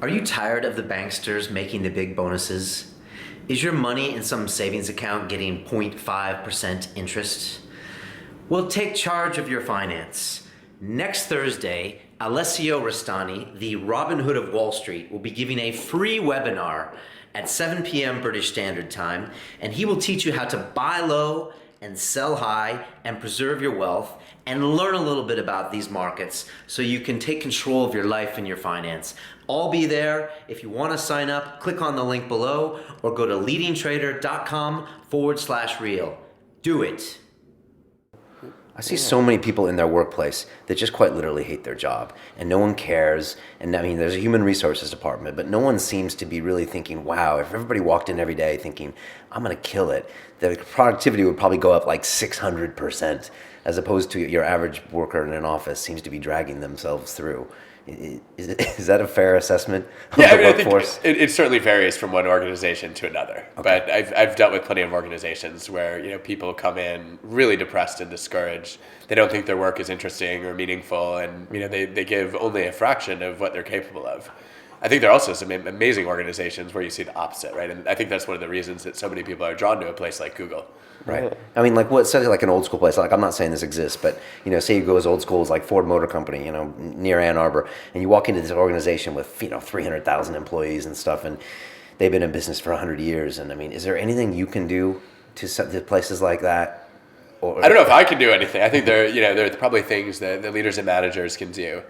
Are you tired of the banksters making the big bonuses? Is your money in some savings account getting 0.5% interest? Well, take charge of your finance. Next Thursday, Alessio Rastani, the Robin Hood of Wall Street, will be giving a free webinar at 7 p.m. British Standard Time, and he will teach you how to buy low and sell high and preserve your wealth and learn a little bit about these markets so you can take control of your life and your finance. I'll be there. If you want to sign up, click on the link below or go to leadingtrader.com/real. Do it. I see so many people in their workplace that just quite literally hate their job and no one cares. And I mean, there's a human resources department, but no one seems to be really thinking, wow, if everybody walked in every day thinking, I'm going to kill it, the productivity would probably go up like 600%, as opposed to your average worker in an office seems to be dragging themselves through. Is that a fair assessment of the workforce? I think it certainly varies from one organization to another. Okay. But I've dealt with plenty of organizations where people come in really depressed and discouraged. They don't think their work is interesting or meaningful, and they give only a fraction of what they're capable of. I think there are also some amazing organizations where you see the opposite, right? And I think that's one of the reasons that so many people are drawn to a place like Google. Right. I mean, like what's like an old school place? Like I'm not saying this exists, but say you go as old school as like Ford Motor Company, near Ann Arbor, and you walk into this organization with 300,000 employees and stuff, and they've been in business for 100 years. And I mean, is there anything you can do to places like that? Or, I don't know if I can do anything. I think there are probably things that the leaders and managers can do.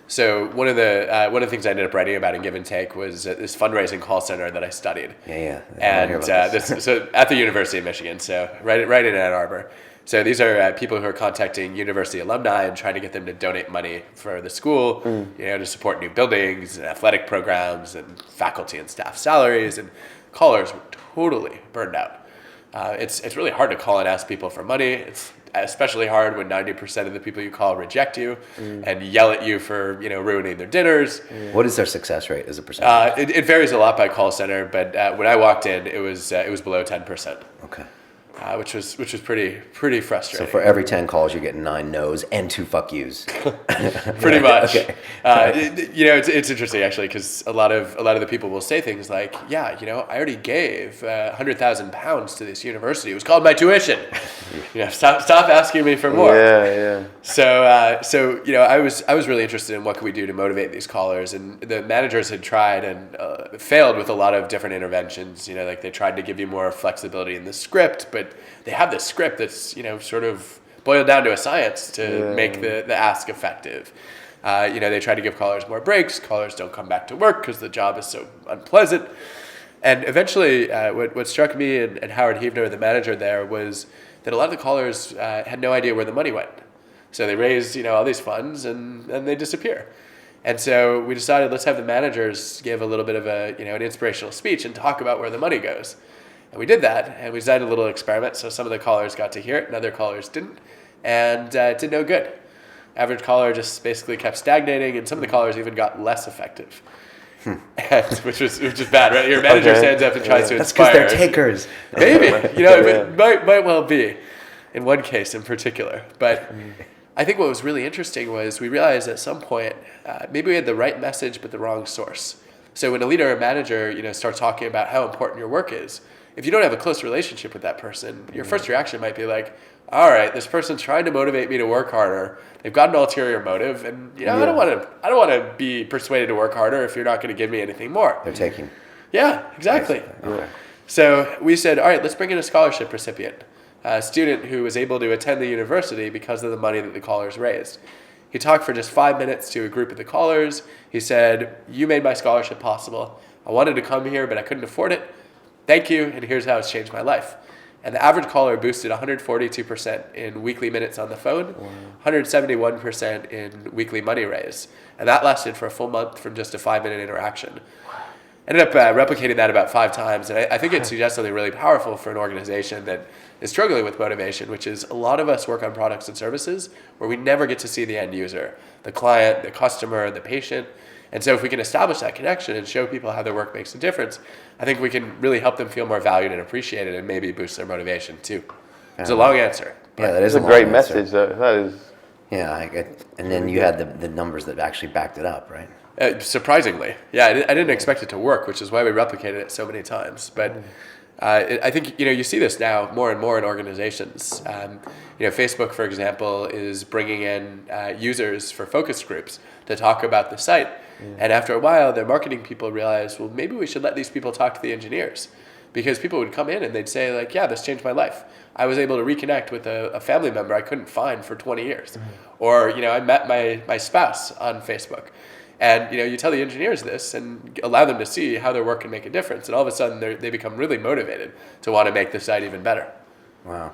So one of the things I ended up writing about in Give and Take was this fundraising call center that I studied. Yeah. And so at the University of Michigan, so right in Ann Arbor. So these are people who are contacting university alumni and trying to get them to donate money for the school, to support new buildings and athletic programs and faculty and staff salaries. And callers were totally burned out. It's really hard to call and ask people for money. It's especially hard when 90% of the people you call reject you and yell at you for ruining their dinners. What is their success rate as a percentage? It varies a lot by call center, but when I walked in, it was below 10%. Okay. Which was pretty frustrating. So for every 10 calls, you're getting 9 no's and 2 fuck yous. Pretty much. Okay. It's interesting actually, because a lot of the people will say things like, I already gave 100,000 pounds to this university. It was called my tuition. Stop asking me for more. Yeah. So I was really interested in what could we do to motivate these callers, and the managers had tried and failed with a lot of different interventions. Like they tried to give you more flexibility in the script, but they have this script that's sort of boiled down to a science to make the ask effective. They try to give callers more breaks. Callers don't come back to work because the job is so unpleasant. And eventually, what struck me and Howard Heavner, the manager there, was that a lot of the callers had no idea where the money went. So they raised all these funds and they disappear. And so we decided, let's have the managers give a little bit of an inspirational speech and talk about where the money goes. And we did that, and we designed a little experiment. So some of the callers got to hear it, and other callers didn't, and it did no good. Average caller just basically kept stagnating, and some of the callers even got less effective, which is bad, right? Your manager stands up and tries to inspire. That's because they're takers. Maybe, it might well be, in one case in particular. But I think what was really interesting was we realized at some point maybe we had the right message but the wrong source. So when a leader or manager starts talking about how important your work is, if you don't have a close relationship with that person, your first reaction might be like, all right, this person's trying to motivate me to work harder. They've got an ulterior motive, and I don't want to be persuaded to work harder if you're not going to give me anything more. They're taking. Yeah, exactly. Okay. So we said, all right, let's bring in a scholarship recipient, a student who was able to attend the university because of the money that the callers raised. He talked for just 5 minutes to a group of the callers. He said, you made my scholarship possible. I wanted to come here, but I couldn't afford it. Thank you, and here's how it's changed my life. And the average caller boosted 142% in weekly minutes on the phone, 171% in weekly money raised. And that lasted for a full month from just a 5-minute interaction. Ended up replicating that about 5 times. And I think it suggests something really powerful for an organization that is struggling with motivation, which is a lot of us work on products and services where we never get to see the end user, the client, the customer, the patient. And so if we can establish that connection and show people how their work makes a difference, I think we can really help them feel more valued and appreciated and maybe boost their motivation too. It's a long answer. Yeah, that is a great message. That is. Yeah, and then you had the numbers that actually backed it up, right? Surprisingly, yeah, I didn't expect it to work, which is why we replicated it so many times. But I think you see this now more and more in organizations. Facebook, for example, is bringing in users for focus groups to talk about the site. And after a while, their marketing people realized, well, maybe we should let these people talk to the engineers, because people would come in and they'd say like, yeah, this changed my life. I was able to reconnect with a family member I couldn't find for 20 years. Or, I met my spouse on Facebook. And, you tell the engineers this and allow them to see how their work can make a difference. And all of a sudden, they become really motivated to want to make the site even better. Wow.